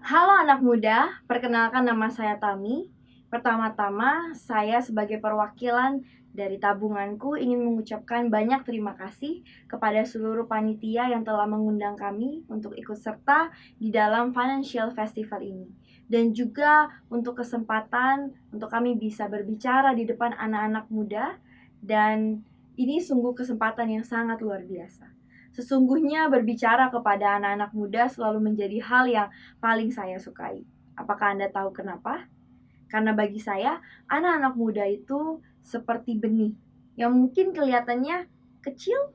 Halo anak muda, perkenalkan nama saya Tami. Pertama-tama, saya sebagai perwakilan dari tabunganku ingin mengucapkan banyak terima kasih kepada seluruh panitia yang telah mengundang kami untuk ikut serta di dalam Financial Festival ini. Dan juga untuk kesempatan untuk kami bisa berbicara di depan anak-anak muda, dan ini sungguh kesempatan yang sangat luar biasa. Sesungguhnya berbicara kepada anak-anak muda selalu menjadi hal yang paling saya sukai. Apakah Anda tahu kenapa? Karena bagi saya, anak-anak muda itu seperti benih yang mungkin kelihatannya kecil,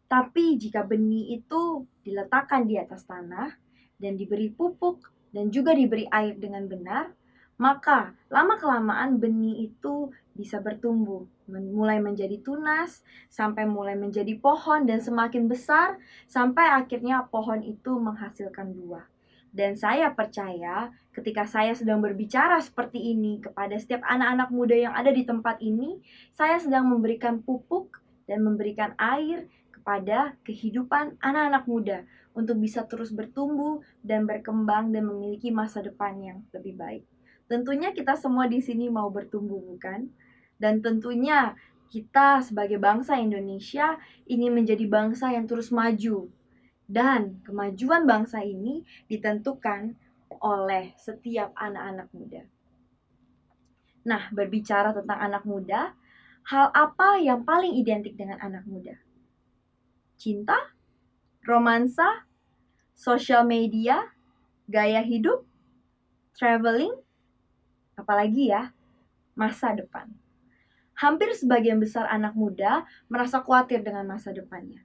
tapi jika benih itu diletakkan di atas tanah dan diberi pupuk dan juga diberi air dengan benar, maka lama-kelamaan benih itu bisa bertumbuh, mulai menjadi tunas, sampai mulai menjadi pohon dan semakin besar, sampai akhirnya pohon itu menghasilkan buah. Dan saya percaya ketika saya sedang berbicara seperti ini kepada setiap anak-anak muda yang ada di tempat ini, saya sedang memberikan pupuk dan memberikan air kepada kehidupan anak-anak muda untuk bisa terus bertumbuh dan berkembang dan memiliki masa depan yang lebih baik. Tentunya kita semua di sini mau bertumbuh, bukan? Dan tentunya kita sebagai bangsa Indonesia ingin menjadi bangsa yang terus maju. Dan kemajuan bangsa ini ditentukan oleh setiap anak-anak muda. Nah, berbicara tentang anak muda, hal apa yang paling identik dengan anak muda? Cinta, romansa, sosial media, gaya hidup, traveling, apalagi ya, masa depan. Hampir sebagian besar anak muda merasa khawatir dengan masa depannya.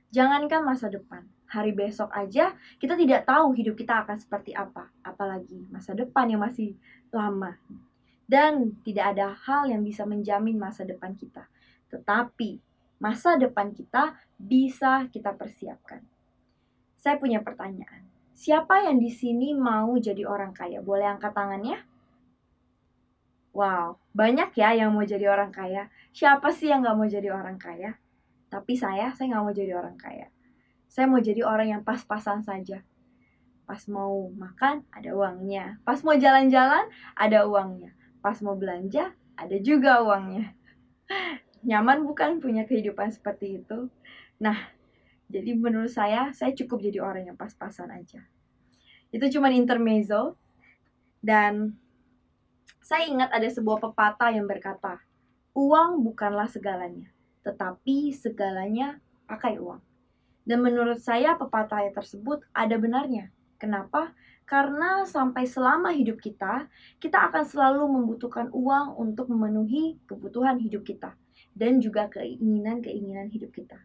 Jangankan masa depan, hari besok aja kita tidak tahu hidup kita akan seperti apa, apalagi masa depan yang masih lama. Dan tidak ada hal yang bisa menjamin masa depan kita. Tetapi masa depan kita bisa kita persiapkan. Saya punya pertanyaan. Siapa yang di sini mau jadi orang kaya? Boleh angkat tangannya? Wow, banyak ya yang mau jadi orang kaya. Siapa sih yang gak mau jadi orang kaya? Tapi saya gak mau jadi orang kaya. Saya mau jadi orang yang pas-pasan saja. Pas mau makan, ada uangnya. Pas mau jalan-jalan, ada uangnya. Pas mau belanja, ada juga uangnya. Nyaman bukan punya kehidupan seperti itu? Nah, jadi menurut saya cukup jadi orang yang pas-pasan aja. Itu cuma intermezzo. Dan saya ingat ada sebuah pepatah yang berkata, uang bukanlah segalanya, tetapi segalanya pakai uang. Dan menurut saya pepatah tersebut ada benarnya. Kenapa? Karena sampai selama hidup kita akan selalu membutuhkan uang untuk memenuhi kebutuhan hidup kita dan juga keinginan-keinginan hidup kita.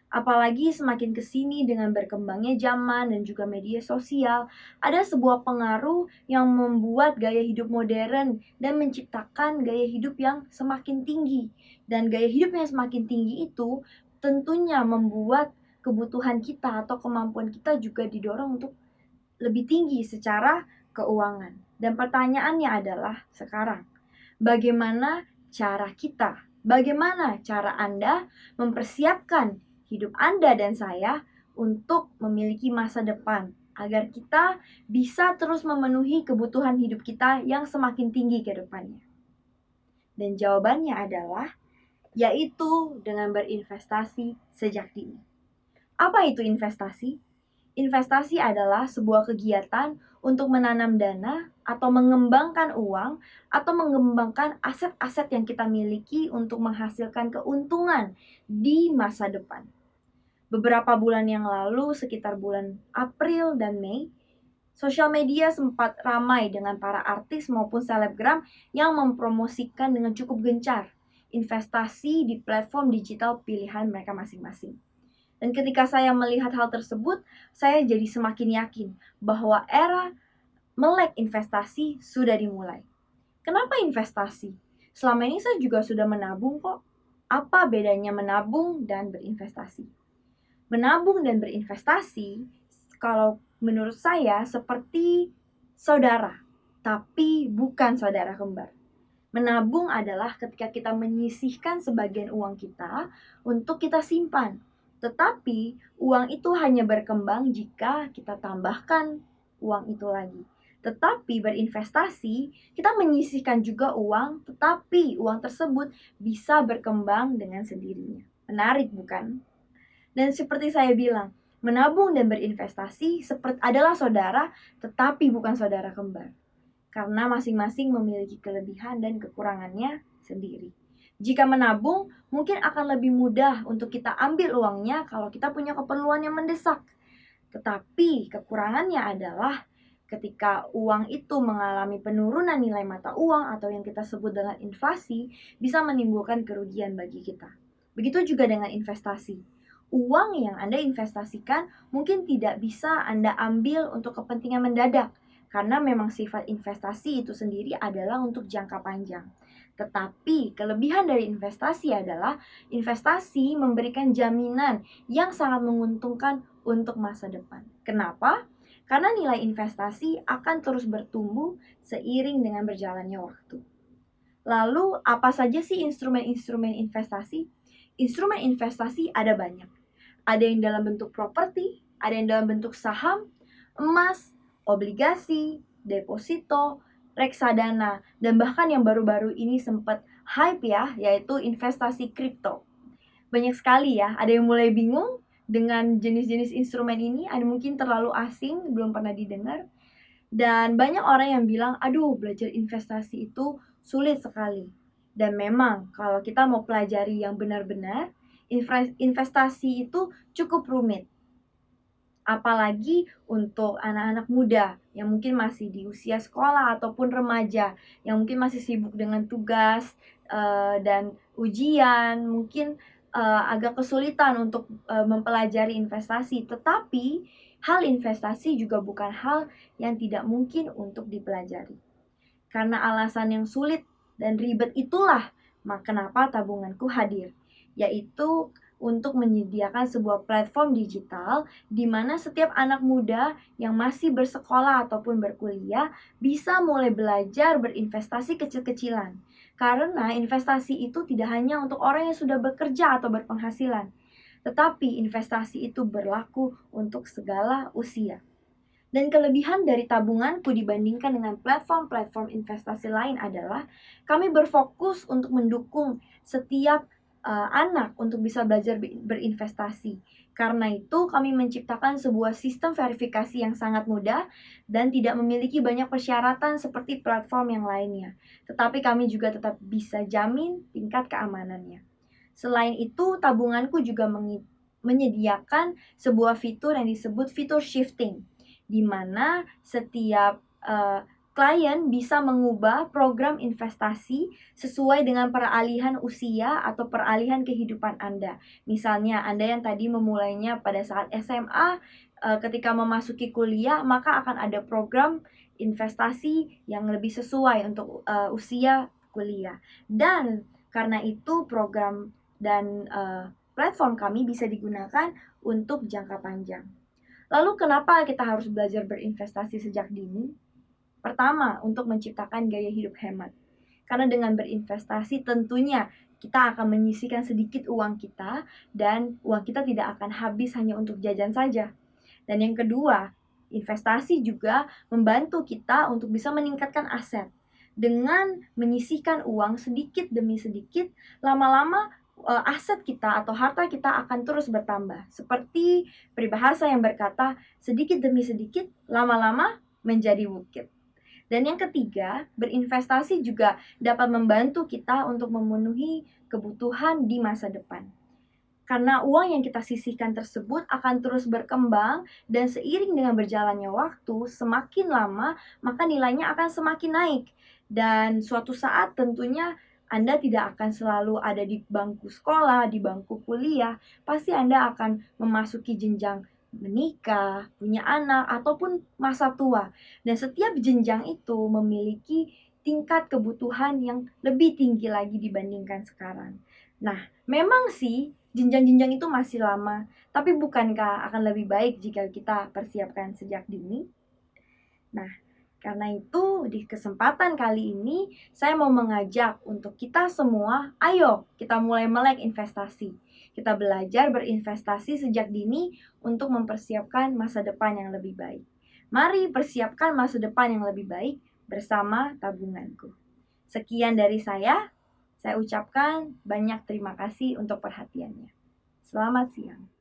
Apalagi semakin kesini dengan berkembangnya zaman dan juga media sosial, ada sebuah pengaruh yang membuat gaya hidup modern dan menciptakan gaya hidup yang semakin tinggi. Dan gaya hidup yang semakin tinggi itu tentunya membuat kebutuhan kita atau kemampuan kita juga didorong untuk lebih tinggi secara keuangan. Dan pertanyaannya adalah sekarang, bagaimana cara kita, bagaimana cara Anda mempersiapkan hidup Anda dan saya untuk memiliki masa depan agar kita bisa terus memenuhi kebutuhan hidup kita yang semakin tinggi ke depannya. Dan jawabannya adalah yaitu dengan berinvestasi sejak dini. Apa itu investasi? Investasi adalah sebuah kegiatan untuk menanam dana atau mengembangkan uang atau mengembangkan aset-aset yang kita miliki untuk menghasilkan keuntungan di masa depan. Beberapa bulan yang lalu, sekitar bulan April dan Mei, sosial media sempat ramai dengan para artis maupun selebgram yang mempromosikan dengan cukup gencar investasi di platform digital pilihan mereka masing-masing. Dan ketika saya melihat hal tersebut, saya jadi semakin yakin bahwa era melek investasi sudah dimulai. Kenapa investasi? Selama ini saya juga sudah menabung kok. Apa bedanya menabung dan berinvestasi? Menabung dan berinvestasi, kalau menurut saya seperti saudara, tapi bukan saudara kembar. Menabung adalah ketika kita menyisihkan sebagian uang kita untuk kita simpan. Tetapi uang itu hanya berkembang jika kita tambahkan uang itu lagi. Tetapi berinvestasi, kita menyisihkan juga uang, tetapi uang tersebut bisa berkembang dengan sendirinya. Menarik bukan? Dan seperti saya bilang, menabung dan berinvestasi adalah saudara, tetapi bukan saudara kembar. Karena masing-masing memiliki kelebihan dan kekurangannya sendiri. Jika menabung, mungkin akan lebih mudah untuk kita ambil uangnya kalau kita punya keperluan yang mendesak. Tetapi kekurangannya adalah ketika uang itu mengalami penurunan nilai mata uang atau yang kita sebut dengan inflasi, bisa menimbulkan kerugian bagi kita. Begitu juga dengan investasi. Uang yang Anda investasikan mungkin tidak bisa Anda ambil untuk kepentingan mendadak, karena memang sifat investasi itu sendiri adalah untuk jangka panjang. Tetapi kelebihan dari investasi adalah investasi memberikan jaminan yang sangat menguntungkan untuk masa depan. Kenapa? Karena nilai investasi akan terus bertumbuh seiring dengan berjalannya waktu. Lalu, apa saja sih instrumen-instrumen investasi? Instrumen investasi ada banyak. Ada yang dalam bentuk properti, ada yang dalam bentuk saham, emas, obligasi, deposito, reksadana, dan bahkan yang baru-baru ini sempat hype ya, yaitu investasi kripto. Banyak sekali ya, ada yang mulai bingung dengan jenis-jenis instrumen ini, ada mungkin terlalu asing, belum pernah didengar. Dan banyak orang yang bilang, aduh belajar investasi itu sulit sekali. Dan memang kalau kita mau pelajari yang benar-benar, investasi itu cukup rumit. Apalagi untuk anak-anak muda yang mungkin masih di usia sekolah ataupun remaja, yang mungkin masih sibuk dengan tugas dan ujian, mungkin agak kesulitan untuk mempelajari investasi. Tetapi hal investasi juga bukan hal yang tidak mungkin untuk dipelajari. Karena alasan yang sulit dan ribet itulah kenapa tabunganku hadir, yaitu untuk menyediakan sebuah platform digital di mana setiap anak muda yang masih bersekolah ataupun berkuliah bisa mulai belajar berinvestasi kecil-kecilan. Karena investasi itu tidak hanya untuk orang yang sudah bekerja atau berpenghasilan, tetapi investasi itu berlaku untuk segala usia. Dan kelebihan dari tabunganku dibandingkan dengan platform-platform investasi lain adalah kami berfokus untuk mendukung setiap anak untuk bisa belajar berinvestasi. Karena itu kami menciptakan sebuah sistem verifikasi yang sangat mudah dan tidak memiliki banyak persyaratan seperti platform yang lainnya. Tetapi kami juga tetap bisa jamin tingkat keamanannya. Selain itu, tabunganku juga menyediakan sebuah fitur yang disebut fitur shifting, di mana setiap klien bisa mengubah program investasi sesuai dengan peralihan usia atau peralihan kehidupan Anda. Misalnya, Anda yang tadi memulainya pada saat SMA, ketika memasuki kuliah, maka akan ada program investasi yang lebih sesuai untuk usia kuliah. Dan karena itu program dan platform kami bisa digunakan untuk jangka panjang. Lalu kenapa kita harus belajar berinvestasi sejak dini? Pertama, untuk menciptakan gaya hidup hemat. Karena dengan berinvestasi tentunya kita akan menyisihkan sedikit uang kita dan uang kita tidak akan habis hanya untuk jajan saja. Dan yang kedua, investasi juga membantu kita untuk bisa meningkatkan aset. Dengan menyisihkan uang sedikit demi sedikit, lama-lama aset kita atau harta kita akan terus bertambah. Seperti peribahasa yang berkata, sedikit demi sedikit, lama-lama menjadi bukit. Dan yang ketiga, berinvestasi juga dapat membantu kita untuk memenuhi kebutuhan di masa depan. Karena uang yang kita sisihkan tersebut akan terus berkembang dan seiring dengan berjalannya waktu, semakin lama maka nilainya akan semakin naik. Dan suatu saat tentunya Anda tidak akan selalu ada di bangku sekolah, di bangku kuliah. Pasti Anda akan memasuki jenjang menikah, punya anak, ataupun masa tua. Dan setiap jenjang itu memiliki tingkat kebutuhan yang lebih tinggi lagi dibandingkan sekarang. Nah, memang sih jenjang-jenjang itu masih lama, tapi bukankah akan lebih baik jika kita persiapkan sejak dini? Nah, karena itu di kesempatan kali ini saya mau mengajak untuk kita semua, ayo kita mulai melek investasi. Kita belajar berinvestasi sejak dini untuk mempersiapkan masa depan yang lebih baik. Mari persiapkan masa depan yang lebih baik bersama tabunganku. Sekian dari saya ucapkan banyak terima kasih untuk perhatiannya. Selamat siang.